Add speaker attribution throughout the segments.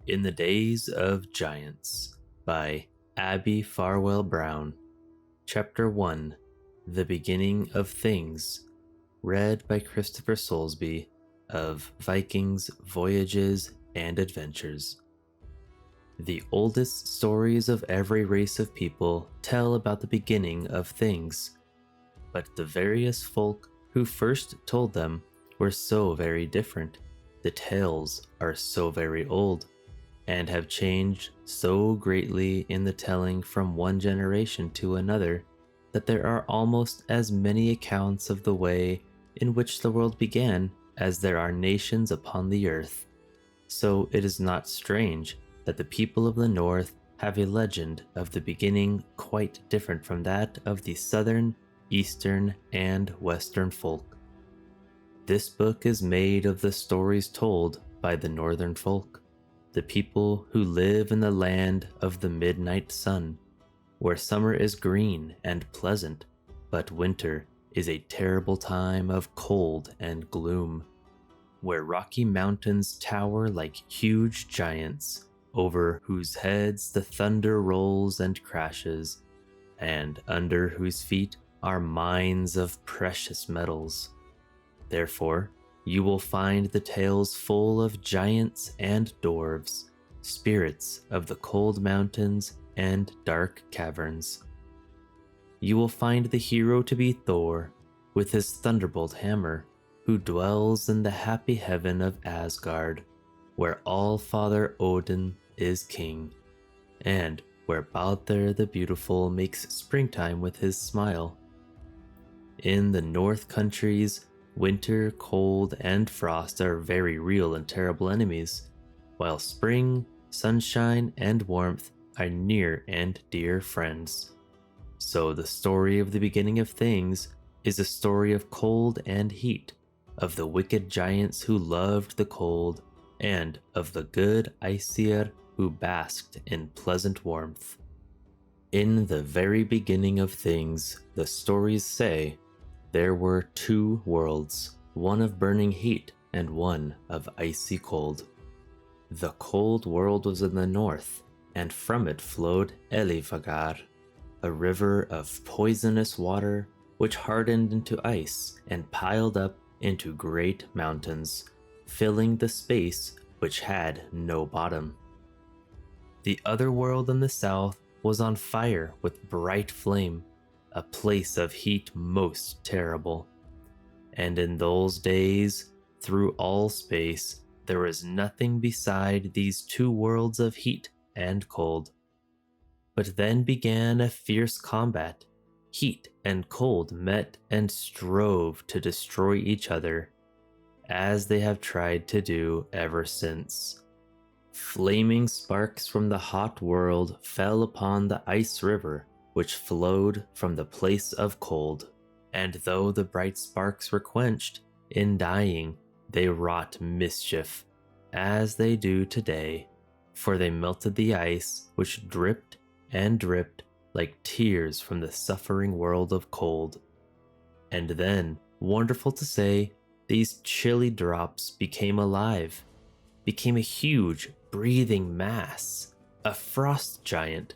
Speaker 1: In the Days of Giants by Abbie Farwell Brown. Chapter 1 The Beginning of Things. Read by Christopher Soulsby of Vikings, Voyages, and Adventures. The oldest stories of every race of people tell about the beginning of things, but the various folk who first told them were so very different. The tales are so very old, and have changed so greatly in the telling from one generation to another that there are almost as many accounts of the way in which the world began as there are nations upon the earth. So it is not strange that the people of the north have a legend of the beginning quite different from that of the southern, eastern, and western folk. This book is made of the stories told by the northern folk, the people who live in the land of the midnight sun, where summer is green and pleasant, but winter is a terrible time of cold and gloom, where rocky mountains tower like huge giants, over whose heads the thunder rolls and crashes, and under whose feet are mines of precious metals. Therefore, you will find the tales full of giants and dwarfs, spirits of the cold mountains and dark caverns. You will find the hero to be Thor, with his thunderbolt hammer, who dwells in the happy heaven of Asgard, where All-Father Odin is king, and where Balder the Beautiful makes springtime with his smile. In the North countries, winter, cold, and frost are very real and terrible enemies, while spring, sunshine, and warmth are near and dear friends. So the story of the beginning of things is a story of cold and heat, of the wicked giants who loved the cold, and of the good Ymir who basked in pleasant warmth. In the very beginning of things, the stories say, there were two worlds, one of burning heat and one of icy cold. The cold world was in the north, and from it flowed Elifagar, a river of poisonous water which hardened into ice and piled up into great mountains, filling the space which had no bottom. The other world in the south was on fire with bright flame, a place of heat most terrible. And in those days, through all space, there was nothing beside these two worlds of heat and cold. But then began a fierce combat. Heat and cold met and strove to destroy each other, as they have tried to do ever since. Flaming sparks from the hot world fell upon the ice river, which flowed from the place of cold, and though the bright sparks were quenched, in dying they wrought mischief, as they do today, for they melted the ice which dripped and dripped like tears from the suffering world of cold. And then, wonderful to say, these chilly drops became alive, became a huge breathing mass, a frost giant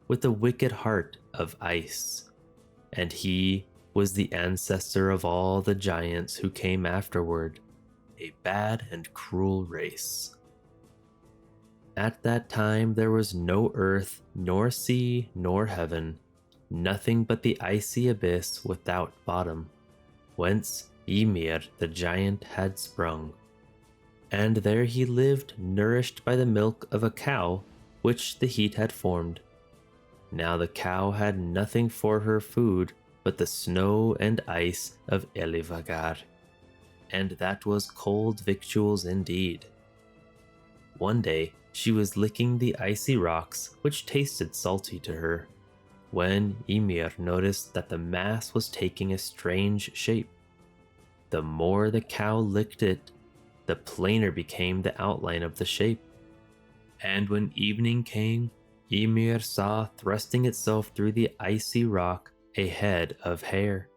Speaker 1: with a wicked heart of ice, and he was the ancestor of all the giants who came afterward, a bad and cruel race. At that time there was no earth, nor sea, nor heaven, nothing but the icy abyss without bottom, whence Ymir the giant had sprung. And there he lived, nourished by the milk of a cow which the heat had formed. Now the cow had nothing for her food but the snow and ice of Elifagar, and that was cold victuals indeed. One day she was licking the icy rocks, which tasted salty to her, when Ymir noticed that the mass was taking a strange shape. The more the cow licked it, the plainer became the outline of the shape. And when evening came, Ymir saw thrusting itself through the icy rock a head of hair.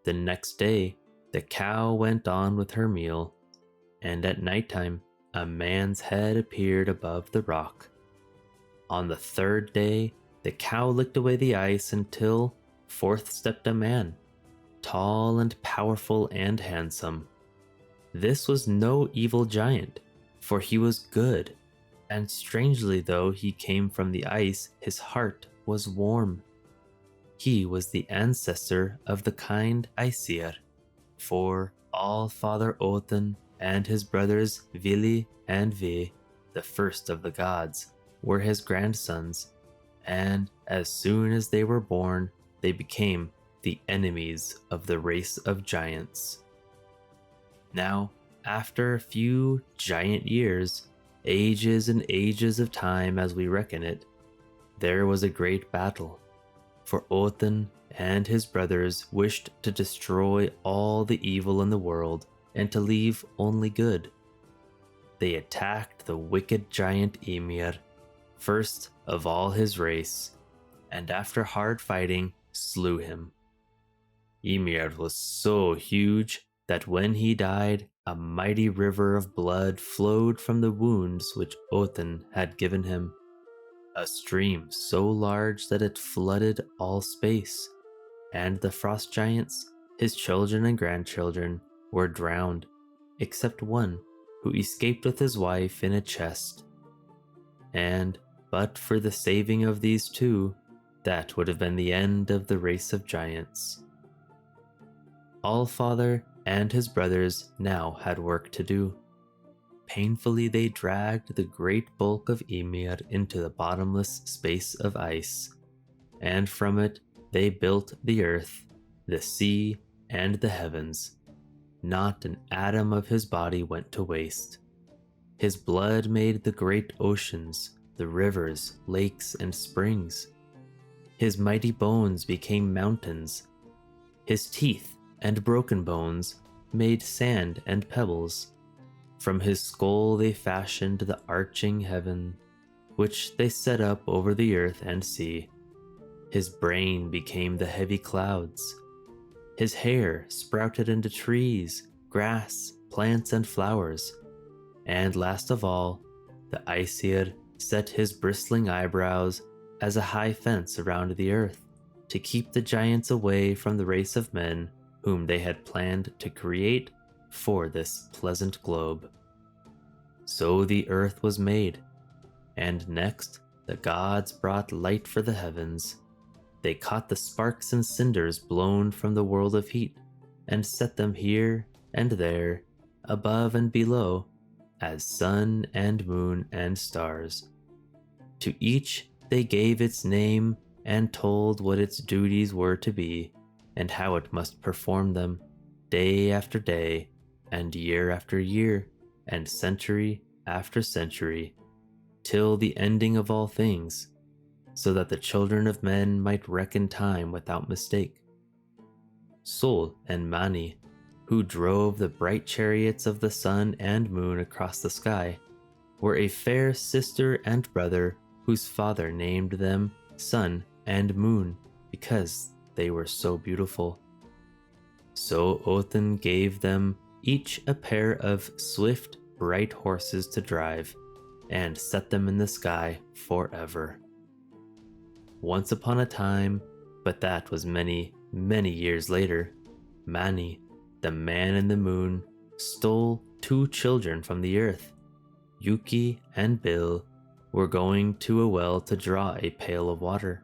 Speaker 1: The next day, the cow went on with her meal, and at nighttime, a man's head appeared above the rock. On the third day, the cow licked away the ice until forth stepped a man, tall and powerful and handsome. This was no evil giant, for he was good, and strangely though he came from the ice, his heart was warm. He was the ancestor of the kind Aesir, for All-Father Odin and his brothers Vili and Ve, the first of the gods, were his grandsons, and as soon as they were born, they became the enemies of the race of giants. Now, after a few giant years, ages and ages of time as we reckon it, there was a great battle, for Odin and his brothers wished to destroy all the evil in the world and to leave only good. They attacked the wicked giant Ymir, first of all his race, and after hard fighting, slew him. Ymir was so huge that when he died, a mighty river of blood flowed from the wounds which Odin had given him, a stream so large that it flooded all space, and the frost giants, his children and grandchildren, were drowned, except one who escaped with his wife in a chest. And but for the saving of these two, that would have been the end of the race of giants. All-Father and his brothers now had work to do. Painfully they dragged the great bulk of Ymir into the bottomless space of ice, and from it they built the earth, the sea, and the heavens. Not an atom of his body went to waste. His blood made the great oceans, the rivers, lakes, and springs. His mighty bones became mountains. His teeth and broken bones made sand and pebbles. From his skull they fashioned the arching heaven, which they set up over the earth and sea. His brain became the heavy clouds. His hair sprouted into trees, grass, plants, and flowers. And last of all, the Aesir set his bristling eyebrows as a high fence around the earth, to keep the giants away from the race of men whom they had planned to create for this pleasant globe. So the earth was made, and next the gods brought light for the heavens. They caught the sparks and cinders blown from the world of heat, and set them here and there, above and below, as sun and moon and stars. To each they gave its name and told what its duties were to be, and how it must perform them, day after day, and year after year, and century after century, till the ending of all things, so that the children of men might reckon time without mistake. Sol and Mani, who drove the bright chariots of the sun and moon across the sky, were a fair sister and brother whose father named them Sun and Moon because they were so beautiful. So Odin gave them each a pair of swift, bright horses to drive, and set them in the sky forever. Once upon a time, but that was many, many years later, Mani, the man in the moon, stole 2 children from the earth. Yuki and Bill were going to a well to draw a pail of water.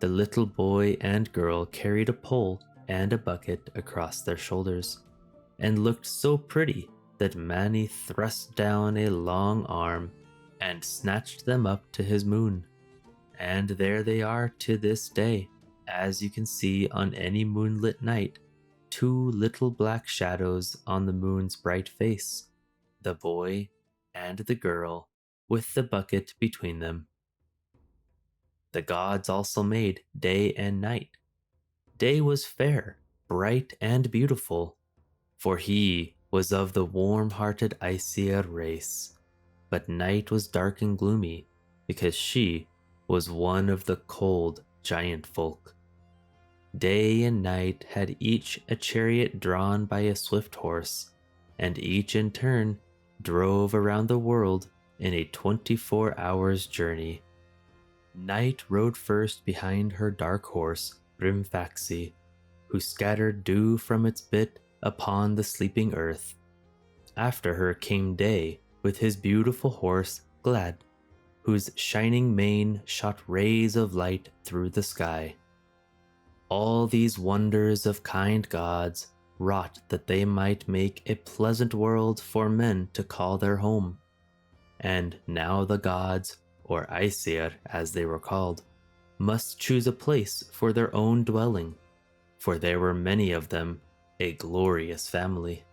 Speaker 1: The little boy and girl carried a pole and a bucket across their shoulders, and looked so pretty that Mani thrust down a long arm and snatched them up to his moon. And there they are to this day, as you can see on any moonlit night, 2 little black shadows on the moon's bright face, the boy and the girl, with the bucket between them. The gods also made day and night. Day was fair, bright, and beautiful, for he was of the warm-hearted Aesir race, but night was dark and gloomy, because she was one of the cold giant folk. Day and night had each a chariot drawn by a swift horse, and each in turn drove around the world in a 24 hours journey. Night rode first behind her dark horse, Brimfaxi, who scattered dew from its bit upon the sleeping earth. After her came Day with his beautiful horse, Glad, whose shining mane shot rays of light through the sky. All these wonders of kind gods wrought that they might make a pleasant world for men to call their home. And now the gods, or Aesir as they were called, must choose a place for their own dwelling, for there were many of them, a glorious family.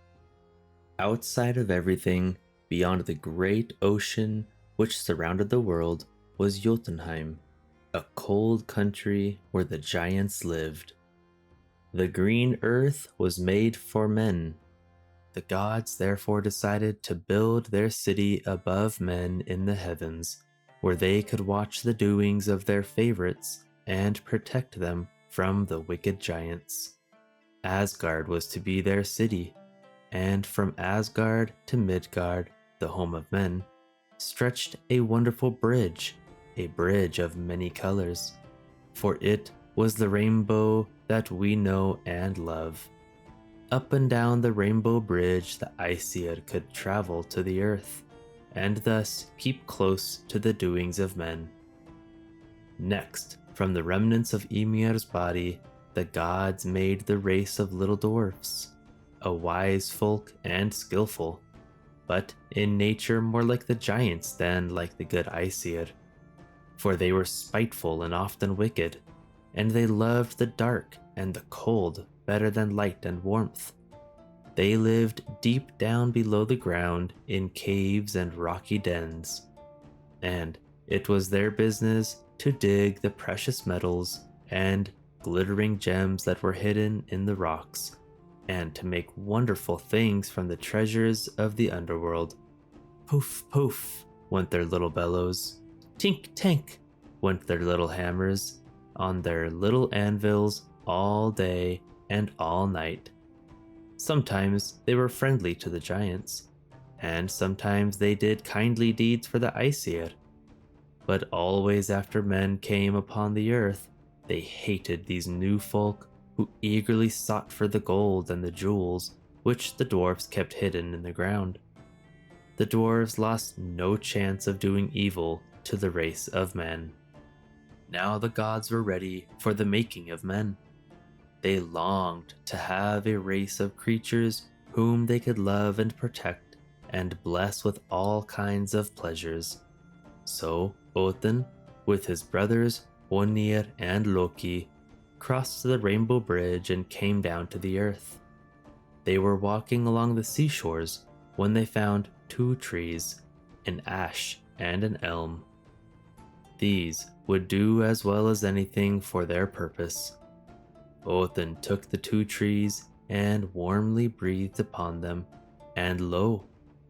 Speaker 1: Outside of everything, beyond the great ocean which surrounded the world, was Jotunheim, a cold country where the giants lived. The green earth was made for men. The gods therefore decided to build their city above men in the heavens, where they could watch the doings of their favorites and protect them from the wicked giants. Asgard was to be their city, and from Asgard to Midgard, the home of men, stretched a wonderful bridge, a bridge of many colors, for it was the rainbow that we know and love. Up and down the rainbow bridge the Aesir could travel to the earth, and thus keep close to the doings of men. Next, from the remnants of Ymir's body, the gods made the race of little dwarfs, a wise folk and skillful, but in nature more like the giants than like the good Aesir. For they were spiteful and often wicked, and they loved the dark and the cold better than light and warmth. They lived deep down below the ground in caves and rocky dens, and it was their business to dig the precious metals and glittering gems that were hidden in the rocks, and to make wonderful things from the treasures of the underworld. Poof, poof, went their little bellows. Tink, tank, went their little hammers on their little anvils all day and all night. Sometimes they were friendly to the giants, and sometimes they did kindly deeds for the Aesir. But always after men came upon the earth, they hated these new folk who eagerly sought for the gold and the jewels which the dwarfs kept hidden in the ground. The dwarves lost no chance of doing evil to the race of men. Now the gods were ready for the making of men. They longed to have a race of creatures whom they could love and protect and bless with all kinds of pleasures. So Odin, with his brothers Ymir and Loki, crossed the rainbow bridge and came down to the earth. They were walking along the seashores when they found two trees, an ash and an elm. These would do as well as anything for their purpose. Odin took the two trees and warmly breathed upon them, and lo,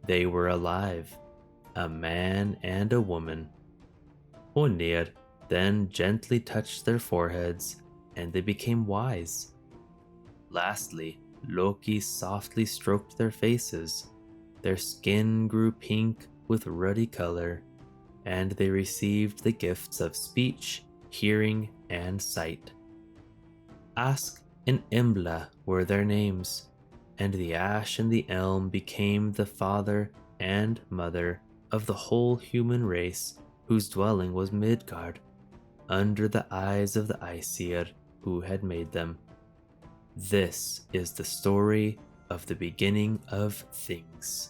Speaker 1: they were alive, a man and a woman. Ymir then gently touched their foreheads, and they became wise. Lastly, Loki softly stroked their faces. Their skin grew pink with ruddy color, and they received the gifts of speech, hearing, and sight. Ask and Embla were their names, and the ash and the elm became the father and mother of the whole human race, whose dwelling was Midgard, under the eyes of the Aesir who had made them. This is the story of the beginning of things.